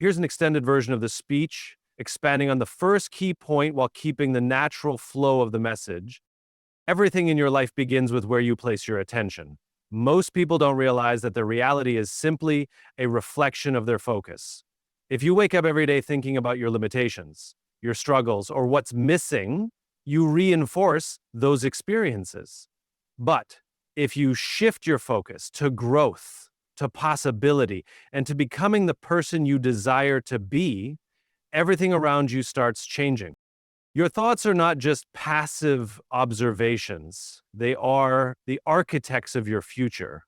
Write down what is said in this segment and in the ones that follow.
Here's an extended version of the speech, expanding on the first key point while keeping the natural flow of the message. Everything in your life begins with where you place your attention. Most people don't realize that the reality is simply a reflection of their focus. If you wake up every day thinking about your limitations, your struggles, or what's missing, you reinforce those experiences. But if you shift your focus to growth, to possibility, and to becoming the person you desire to be, everything around you starts changing. Your thoughts are not just passive observations, they are the architects of your future.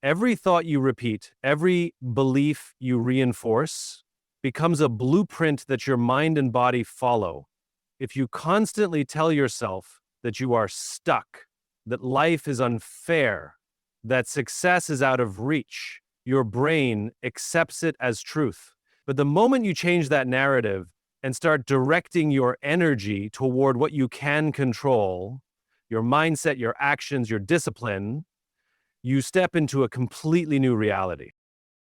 Every thought you repeat, every belief you reinforce, becomes a blueprint that your mind and body follow. If you constantly tell yourself that you are stuck, that life is unfair, that success is out of reach, your brain accepts it as truth. But the moment you change that narrative and start directing your energy toward what you can control, your mindset, your actions, your discipline, you step into a completely new reality.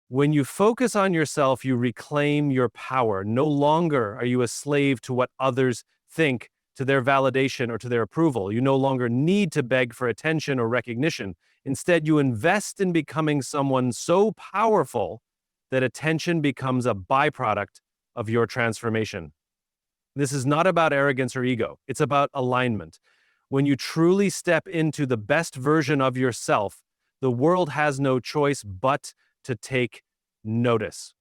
When you focus on yourself, you reclaim your power. No longer are you a slave to what others think, to their validation or to their approval. You no longer need to beg for attention or recognition. Instead, you invest in becoming someone so powerful that attention becomes a byproduct of your transformation. This is not about arrogance or ego. It's about alignment. When you truly step into the best version of yourself, the world has no choice but to take notice.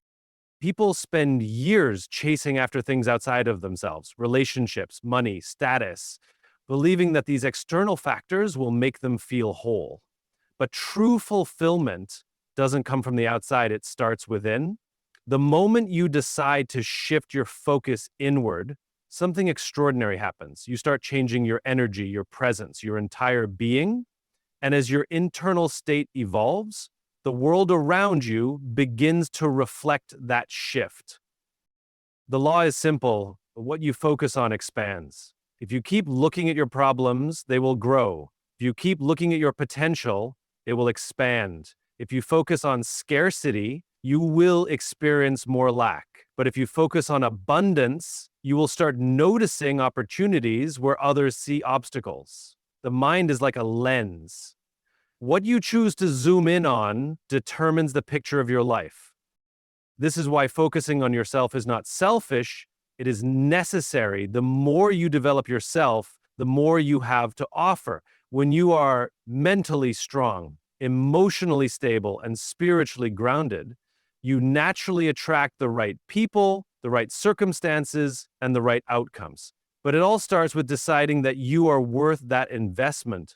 People spend years chasing after things outside of themselves, relationships, money, status, believing that these external factors will make them feel whole. But true fulfillment doesn't come from the outside, it starts within. The moment you decide to shift your focus inward, something extraordinary happens. You start changing your energy, your presence, your entire being. And as your internal state evolves, the world around you begins to reflect that shift. The law is simple. What you focus on expands. If you keep looking at your problems, they will grow. If you keep looking at your potential, it will expand. If you focus on scarcity, you will experience more lack. But if you focus on abundance, you will start noticing opportunities where others see obstacles. The mind is like a lens. What you choose to zoom in on determines the picture of your life. This is why focusing on yourself is not selfish, it is necessary. The more you develop yourself, the more you have to offer. When you are mentally strong, emotionally stable, and spiritually grounded, you naturally attract the right people, the right circumstances, and the right outcomes. But it all starts with deciding that you are worth that investment.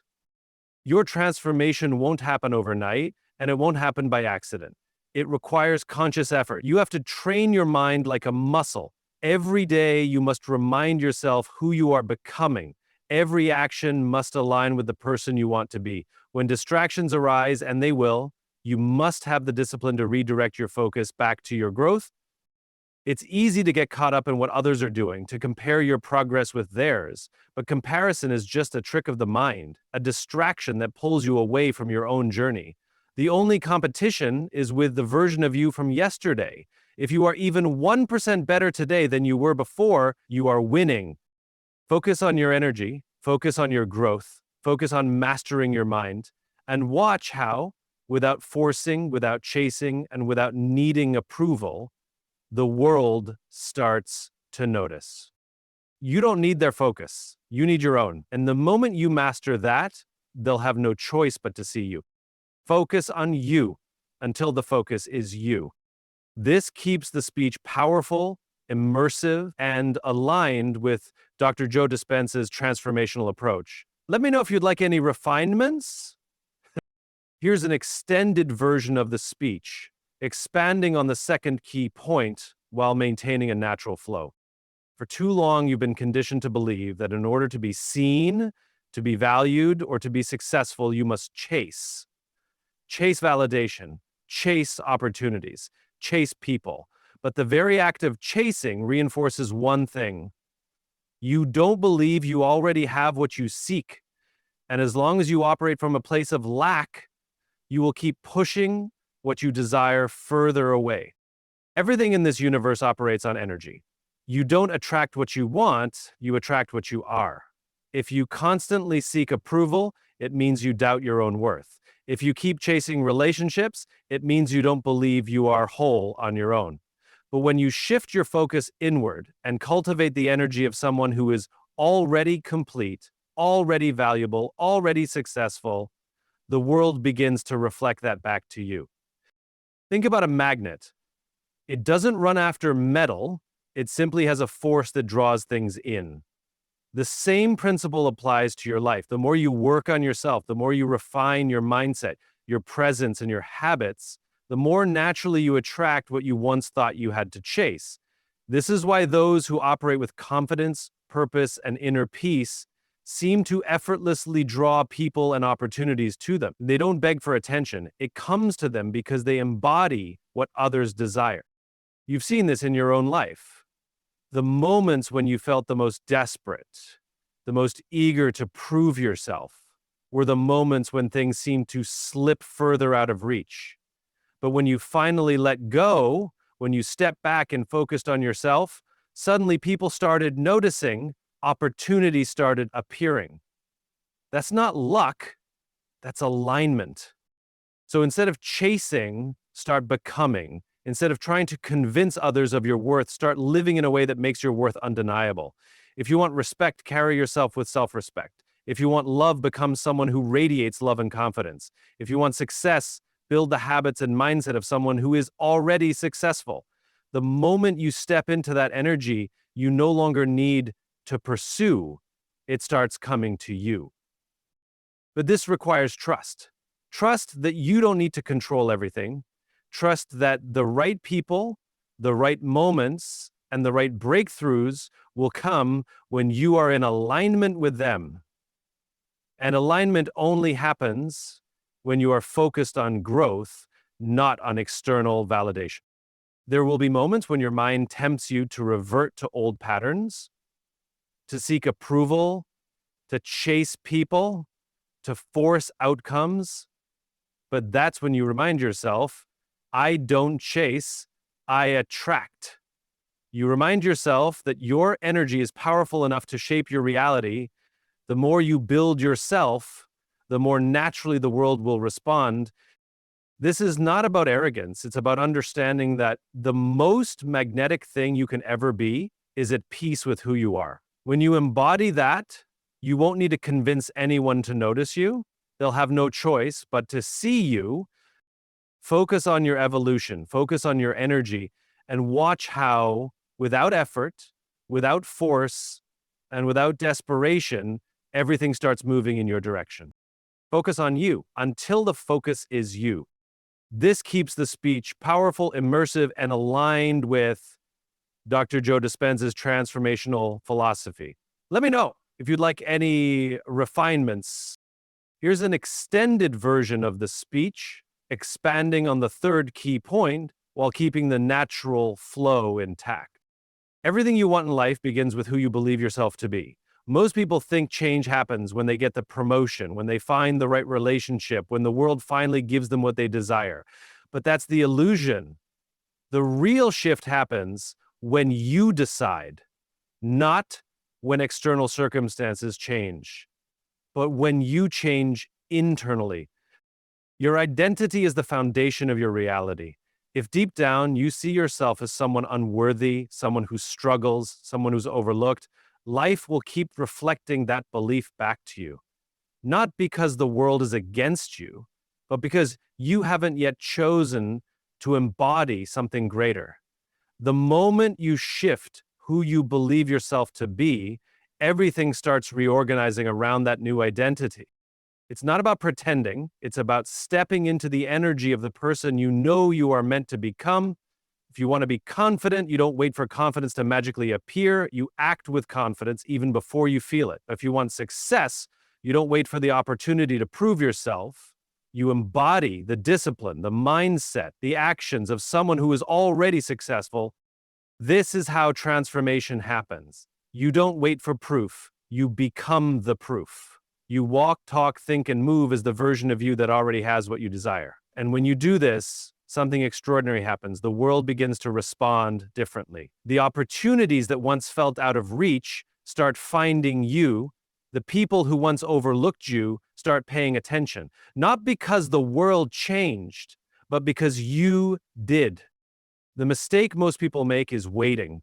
Your transformation won't happen overnight, and it won't happen by accident. It requires conscious effort. You have to train your mind like a muscle. Every day, you must remind yourself who you are becoming. Every action must align with the person you want to be. When distractions arise, and they will, you must have the discipline to redirect your focus back to your growth. It's easy to get caught up in what others are doing, to compare your progress with theirs, but comparison is just a trick of the mind, a distraction that pulls you away from your own journey. The only competition is with the version of you from yesterday. If you are even 1% better today than you were before, you are winning. Focus on your energy, focus on your growth, focus on mastering your mind, and watch how, without forcing, without chasing, and without needing approval, the world starts to notice. You don't need their focus. You need your own. And the moment you master that, they'll have no choice but to see you. Focus on you until the focus is you. This keeps the speech powerful, immersive, and aligned with Dr. Joe Dispenza's transformational approach. Let me know if you'd like any refinements. Here's an extended version of the speech, expanding on the second key point while maintaining a natural flow. For too long, you've been conditioned to believe that in order to be seen, to be valued, or to be successful, you must chase. Chase validation, chase opportunities, chase people. But the very act of chasing reinforces one thing. You don't believe you already have what you seek. And as long as you operate from a place of lack, you will keep pushing what you desire further away. Everything in this universe operates on energy. You don't attract what you want, you attract what you are. If you constantly seek approval, it means you doubt your own worth. If you keep chasing relationships, it means you don't believe you are whole on your own. But when you shift your focus inward and cultivate the energy of someone who is already complete, already valuable, already successful, the world begins to reflect that back to you. Think about a magnet. It doesn't run after metal, it simply has a force that draws things in. The same principle applies to your life. The more you work on yourself, the more you refine your mindset, your presence, and your habits, the more naturally you attract what you once thought you had to chase. This is why those who operate with confidence, purpose, and inner peace seem to effortlessly draw people and opportunities to them. They don't beg for attention. It comes to them because they embody what others desire. You've seen this in your own life. The moments when you felt the most desperate, the most eager to prove yourself, were the moments when things seemed to slip further out of reach. But when you finally let go, when you stepped back and focused on yourself, suddenly people started noticing, opportunities started appearing. That's not luck, that's alignment. So instead of chasing, start becoming. Instead of trying to convince others of your worth, start living in a way that makes your worth undeniable. If you want respect, carry yourself with self-respect. If you want love, become someone who radiates love and confidence. If you want success, build the habits and mindset of someone who is already successful. The moment you step into that energy, you no longer need to pursue. It starts coming to you. But this requires trust. Trust that you don't need to control everything. Trust that the right people, the right moments, and the right breakthroughs will come when you are in alignment with them. And alignment only happens when you are focused on growth, not on external validation. There will be moments when your mind tempts you to revert to old patterns, to seek approval, to chase people, to force outcomes. But that's when you remind yourself, I don't chase, I attract. You remind yourself that your energy is powerful enough to shape your reality. The more you build yourself, the more naturally the world will respond. This is not about arrogance. It's about understanding that the most magnetic thing you can ever be is at peace with who you are. When you embody that, you won't need to convince anyone to notice you. They'll have no choice but to see you. Focus on your evolution, focus on your energy, and watch how, without effort, without force, and without desperation, everything starts moving in your direction. Focus on you until the focus is you. This keeps the speech powerful, immersive, and aligned with Dr. Joe Dispenza's transformational philosophy. Let me know if you'd like any refinements. Here's an extended version of the speech, expanding on the third key point while keeping the natural flow intact. Everything you want in life begins with who you believe yourself to be. Most people think change happens when they get the promotion, when they find the right relationship, when the world finally gives them what they desire. But that's the illusion. The real shift happens when you decide, not when external circumstances change, but when you change internally. Your identity is the foundation of your reality. If deep down you see yourself as someone unworthy, someone who struggles, someone who's overlooked, life will keep reflecting that belief back to you. Not because the world is against you, but because you haven't yet chosen to embody something greater. The moment you shift who you believe yourself to be, everything starts reorganizing around that new identity. It's not about pretending. It's about stepping into the energy of the person you know you are meant to become. If you want to be confident, you don't wait for confidence to magically appear. You act with confidence even before you feel it. If you want success, you don't wait for the opportunity to prove yourself. You embody the discipline, the mindset, the actions of someone who is already successful. This is how transformation happens. You don't wait for proof. You become the proof. You walk, talk, think, and move as the version of you that already has what you desire. And when you do this, something extraordinary happens. The world begins to respond differently. The opportunities that once felt out of reach start finding you. The people who once overlooked you start paying attention. Not because the world changed, but because you did. The mistake most people make is waiting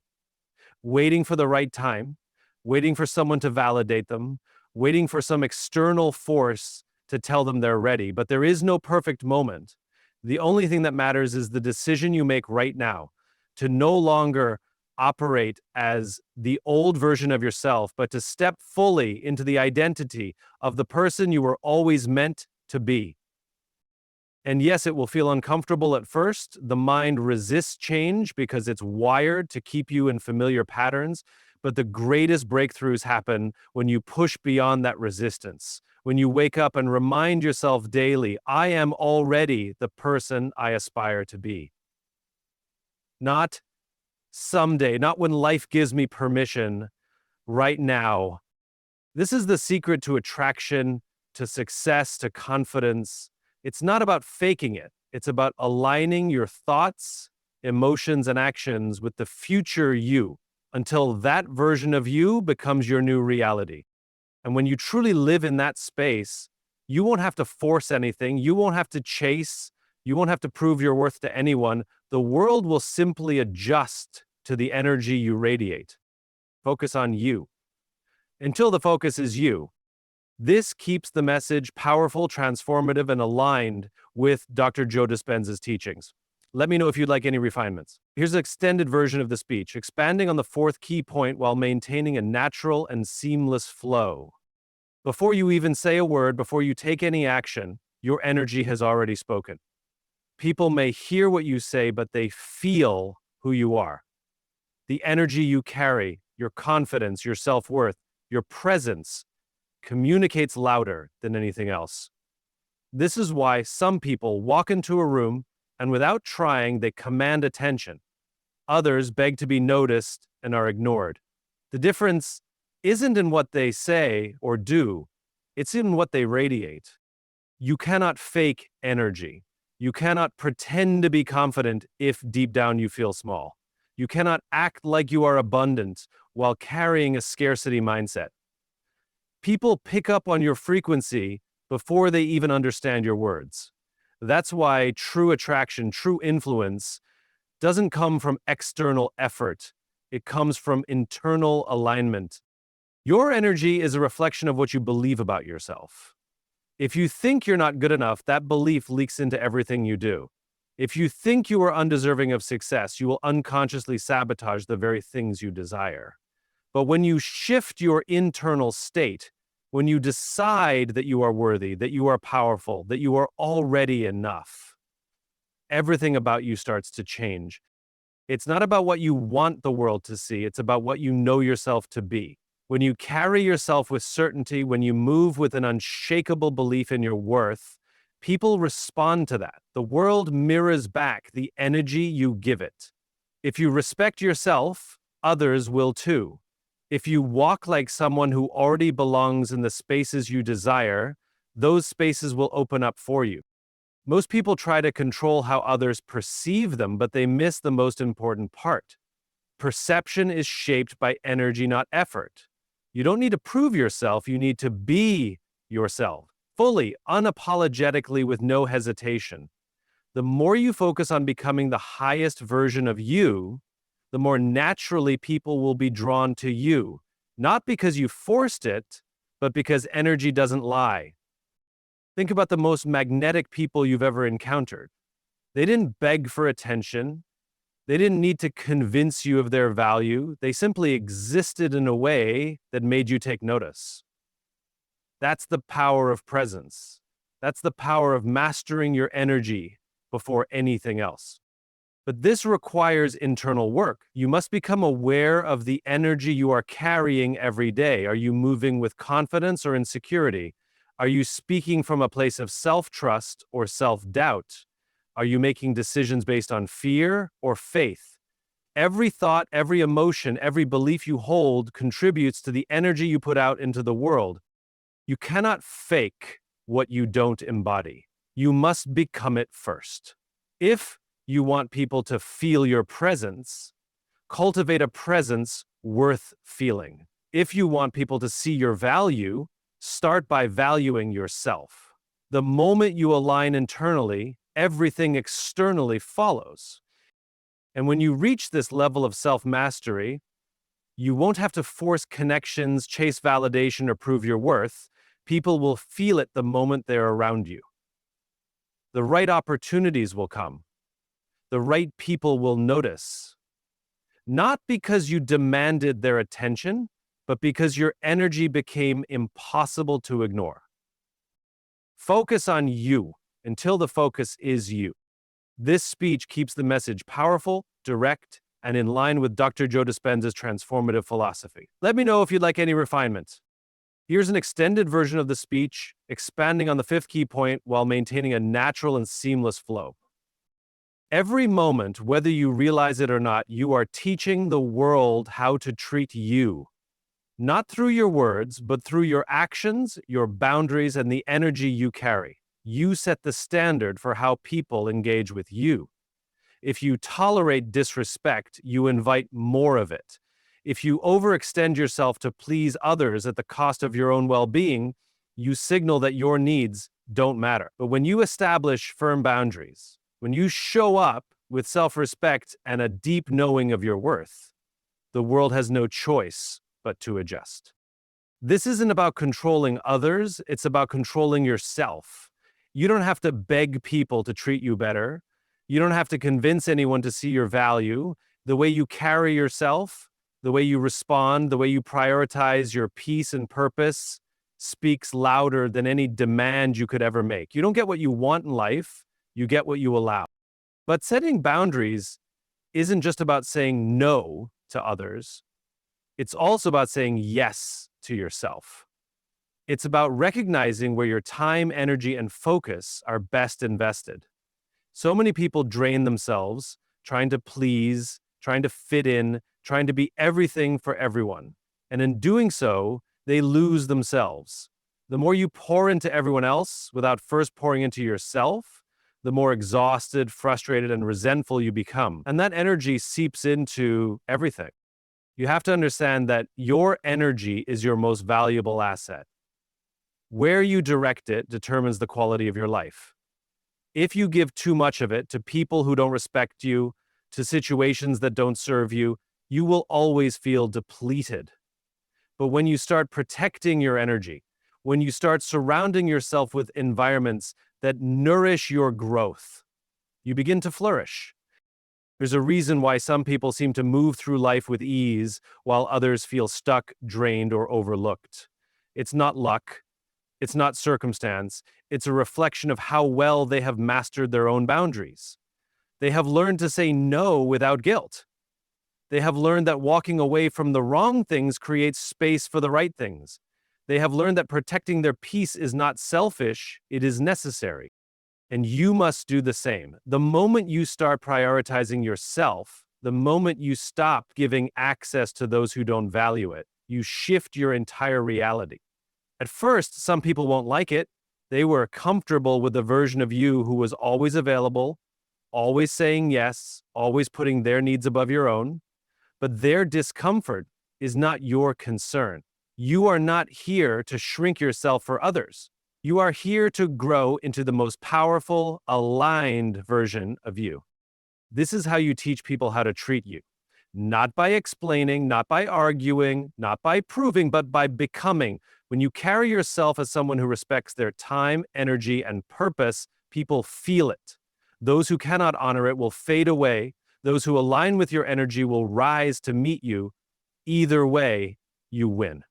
for the right time, waiting for someone to validate them, waiting for some external force to tell them they're ready. But there is no perfect moment. The only thing that matters is the decision you make right now to no longer operate as the old version of yourself, but to step fully into the identity of the person you were always meant to be. And yes, it will feel uncomfortable at first. The mind resists change because it's wired to keep you in familiar patterns. But the greatest breakthroughs happen when you push beyond that resistance, when you wake up and remind yourself daily, I am already the person I aspire to be. Not someday, not when life gives me permission, right now. This is the secret to attraction, to success, to confidence. It's not about faking it. It's about aligning your thoughts, emotions, and actions with the future you until that version of you becomes your new reality. And when you truly live in that space, you won't have to force anything. You won't have to chase. You won't have to prove your worth to anyone. The world will simply adjust to the energy you radiate. Focus on you. Until the focus is you. This keeps the message powerful, transformative, and aligned with Dr. Joe Dispenza's teachings. Let me know if you'd like any refinements. Here's an extended version of the speech, expanding on the fourth key point while maintaining a natural and seamless flow. Before you even say a word, before you take any action, your energy has already spoken. People may hear what you say, but they feel who you are. The energy you carry, your confidence, your self-worth, your presence, communicates louder than anything else. This is why some people walk into a room and without trying, they command attention. Others beg to be noticed and are ignored. The difference isn't in what they say or do, it's in what they radiate. You cannot fake energy. You cannot pretend to be confident if deep down you feel small. You cannot act like you are abundant while carrying a scarcity mindset. People pick up on your frequency before they even understand your words. That's why true attraction, true influence, doesn't come from external effort. It comes from internal alignment. Your energy is a reflection of what you believe about yourself. If you think you're not good enough, that belief leaks into everything you do. If you think you are undeserving of success, you will unconsciously sabotage the very things you desire. But when you shift your internal state, when you decide that you are worthy, that you are powerful, that you are already enough, everything about you starts to change. It's not about what you want the world to see, it's about what you know yourself to be. When you carry yourself with certainty, when you move with an unshakable belief in your worth, people respond to that. The world mirrors back the energy you give it. If you respect yourself, others will too. If you walk like someone who already belongs in the spaces you desire, those spaces will open up for you. Most people try to control how others perceive them, but they miss the most important part. Perception is shaped by energy, not effort. You don't need to prove yourself, you need to be yourself, fully, unapologetically, with no hesitation. The more you focus on becoming the highest version of you, the more naturally people will be drawn to you, not because you forced it, but because energy doesn't lie. Think about the most magnetic people you've ever encountered. They didn't beg for attention. They didn't need to convince you of their value. They simply existed in a way that made you take notice. That's the power of presence. That's the power of mastering your energy before anything else. But this requires internal work. You must become aware of the energy you are carrying every day. Are you moving with confidence or insecurity? Are you speaking from a place of self-trust or self-doubt? Are you making decisions based on fear or faith? Every thought, every emotion, every belief you hold contributes to the energy you put out into the world. You cannot fake what you don't embody. You must become it first. If you want people to feel your presence, cultivate a presence worth feeling. If you want people to see your value, start by valuing yourself. The moment you align internally, everything externally follows. And when you reach this level of self-mastery, you won't have to force connections, chase validation, or prove your worth. People will feel it the moment they're around you. The right opportunities will come. The right people will notice. Not because you demanded their attention, but because your energy became impossible to ignore. Focus on you until the focus is you. This speech keeps the message powerful, direct, and in line with Dr. Joe Dispenza's transformative philosophy. Let me know if you'd like any refinements. Here's an extended version of the speech, expanding on the fifth key point while maintaining a natural and seamless flow. Every moment, whether you realize it or not, you are teaching the world how to treat you. Not through your words, but through your actions, your boundaries, and the energy you carry. You set the standard for how people engage with you. If you tolerate disrespect, you invite more of it. If you overextend yourself to please others at the cost of your own well-being, you signal that your needs don't matter. But when you establish firm boundaries, when you show up with self-respect and a deep knowing of your worth, the world has no choice but to adjust. This isn't about controlling others, it's about controlling yourself. You don't have to beg people to treat you better. You don't have to convince anyone to see your value. The way you carry yourself, the way you respond, the way you prioritize your peace and purpose speaks louder than any demand you could ever make. You don't get what you want in life, you get what you allow. But setting boundaries isn't just about saying no to others. It's also about saying yes to yourself. It's about recognizing where your time, energy, and focus are best invested. So many people drain themselves trying to please, trying to fit in, trying to be everything for everyone. And in doing so, they lose themselves. The more you pour into everyone else without first pouring into yourself, the more exhausted, frustrated, and resentful you become. And that energy seeps into everything. You have to understand that your energy is your most valuable asset. Where you direct it determines the quality of your life. If you give too much of it to people who don't respect you, to situations that don't serve you, you will always feel depleted. But when you start protecting your energy, when you start surrounding yourself with environments that nourish your growth, you begin to flourish. There's a reason why some people seem to move through life with ease, while others feel stuck, drained, or overlooked. It's not luck. It's not circumstance. It's a reflection of how well they have mastered their own boundaries. They have learned to say no without guilt. They have learned that walking away from the wrong things creates space for the right things. They have learned that protecting their peace is not selfish, it is necessary. And you must do the same. The moment you start prioritizing yourself, the moment you stop giving access to those who don't value it, you shift your entire reality. At first, some people won't like it. They were comfortable with the version of you who was always available, always saying yes, always putting their needs above your own. But their discomfort is not your concern. You are not here to shrink yourself for others. You are here to grow into the most powerful, aligned version of you. This is how you teach people how to treat you. Not by explaining, not by arguing, not by proving, but by becoming. When you carry yourself as someone who respects their time, energy, and purpose, people feel it. Those who cannot honor it will fade away. Those who align with your energy will rise to meet you. Either way, you win.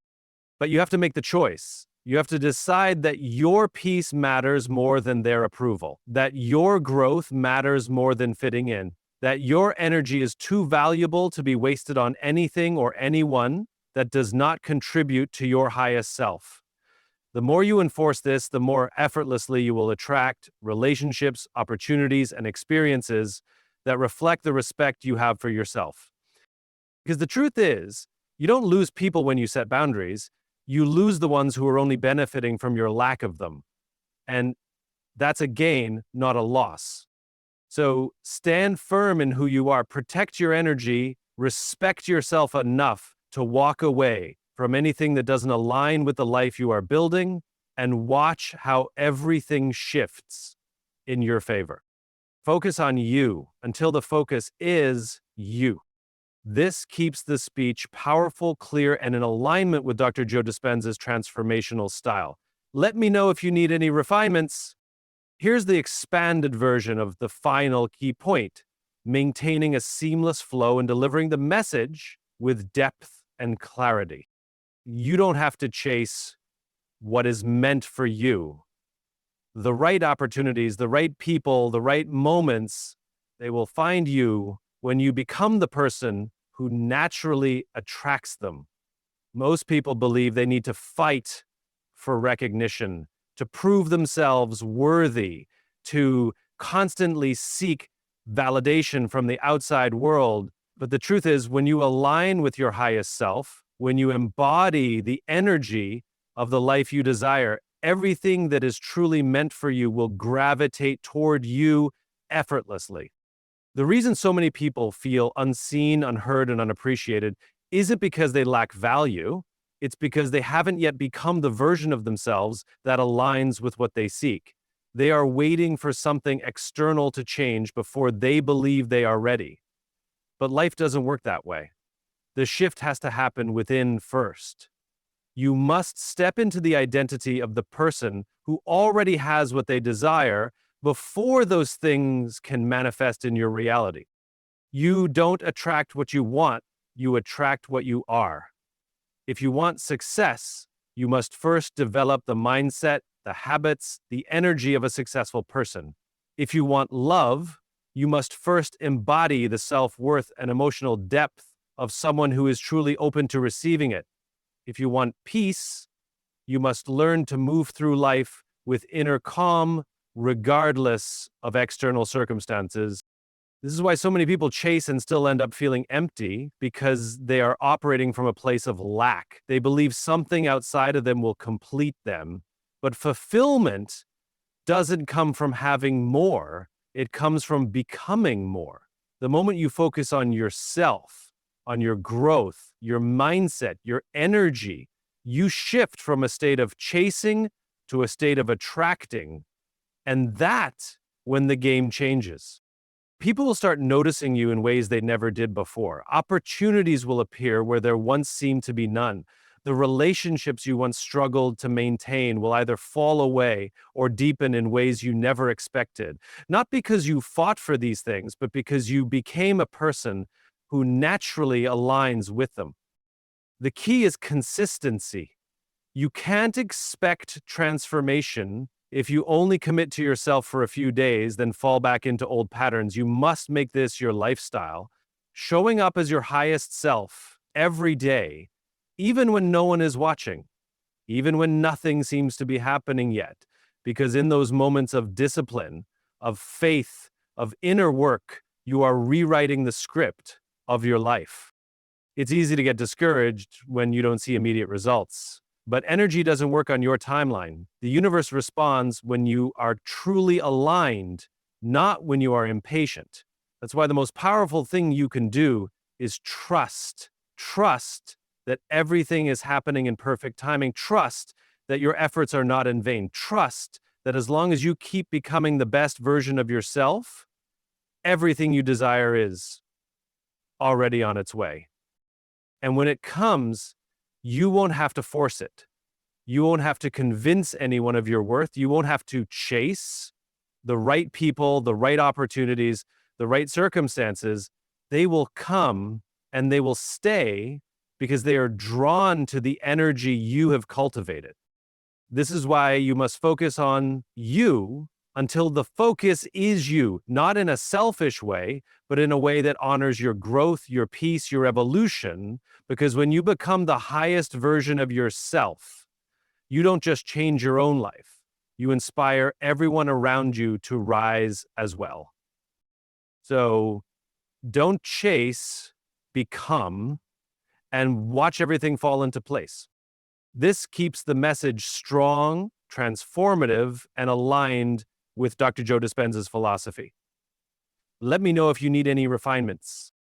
But you have to make the choice. You have to decide that your peace matters more than their approval, that your growth matters more than fitting in, that your energy is too valuable to be wasted on anything or anyone that does not contribute to your highest self. The more you enforce this, the more effortlessly you will attract relationships, opportunities, and experiences that reflect the respect you have for yourself. Because the truth is, you don't lose people when you set boundaries. You lose the ones who are only benefiting from your lack of them. And that's a gain, not a loss. So stand firm in who you are, protect your energy, respect yourself enough to walk away from anything that doesn't align with the life you are building, and watch how everything shifts in your favor. Focus on you until the focus is you. This keeps the speech powerful, clear, and in alignment with Dr. Joe Dispenza's transformational style. Let me know if you need any refinements. Here's the expanded version of the final key point: maintaining a seamless flow and delivering the message with depth and clarity. You don't have to chase what is meant for you. The right opportunities, the right people, the right moments, they will find you when you become the person who naturally attracts them. Most people believe they need to fight for recognition, to prove themselves worthy, to constantly seek validation from the outside world. But the truth is, when you align with your highest self, when you embody the energy of the life you desire, everything that is truly meant for you will gravitate toward you effortlessly. The reason so many people feel unseen, unheard, and unappreciated isn't because they lack value. It's because they haven't yet become the version of themselves that aligns with what they seek. They are waiting for something external to change before they believe they are ready. But life doesn't work that way. The shift has to happen within first. You must step into the identity of the person who already has what they desire before those things can manifest in your reality. You don't attract what you want, you attract what you are. If you want success, you must first develop the mindset, the habits, the energy of a successful person. If you want love, you must first embody the self-worth and emotional depth of someone who is truly open to receiving it. If you want peace, you must learn to move through life with inner calm, regardless of external circumstances. This is why so many people chase and still end up feeling empty, because they are operating from a place of lack. They believe something outside of them will complete them. But fulfillment doesn't come from having more, it comes from becoming more. The moment you focus on yourself, on your growth, your mindset, your energy, you shift from a state of chasing to a state of attracting. And that's when the game changes. People will start noticing you in ways they never did before. Opportunities will appear where there once seemed to be none. The relationships you once struggled to maintain will either fall away or deepen in ways you never expected. Not because you fought for these things, but because you became a person who naturally aligns with them. The key is consistency. You can't expect transformation if you only commit to yourself for a few days, then fall back into old patterns. You must make this your lifestyle. Showing up as your highest self every day, even when no one is watching, even when nothing seems to be happening yet. Because in those moments of discipline, of faith, of inner work, you are rewriting the script of your life. It's easy to get discouraged when you don't see immediate results. But energy doesn't work on your timeline. The universe responds when you are truly aligned, not when you are impatient. That's why the most powerful thing you can do is trust. Trust that everything is happening in perfect timing. Trust that your efforts are not in vain. Trust that as long as you keep becoming the best version of yourself, everything you desire is already on its way. And when it comes, you won't have to force it. You won't have to convince anyone of your worth. You won't have to chase the right people, the right opportunities, the right circumstances. They will come and they will stay because they are drawn to the energy you have cultivated. This is why you must focus on you until the focus is you, not in a selfish way, but in a way that honors your growth, your peace, your evolution. Because when you become the highest version of yourself, you don't just change your own life, you inspire everyone around you to rise as well. So don't chase, become, and watch everything fall into place. This keeps the message strong, transformative, and aligned with Dr. Joe Dispenza's philosophy. Let me know if you need any refinements.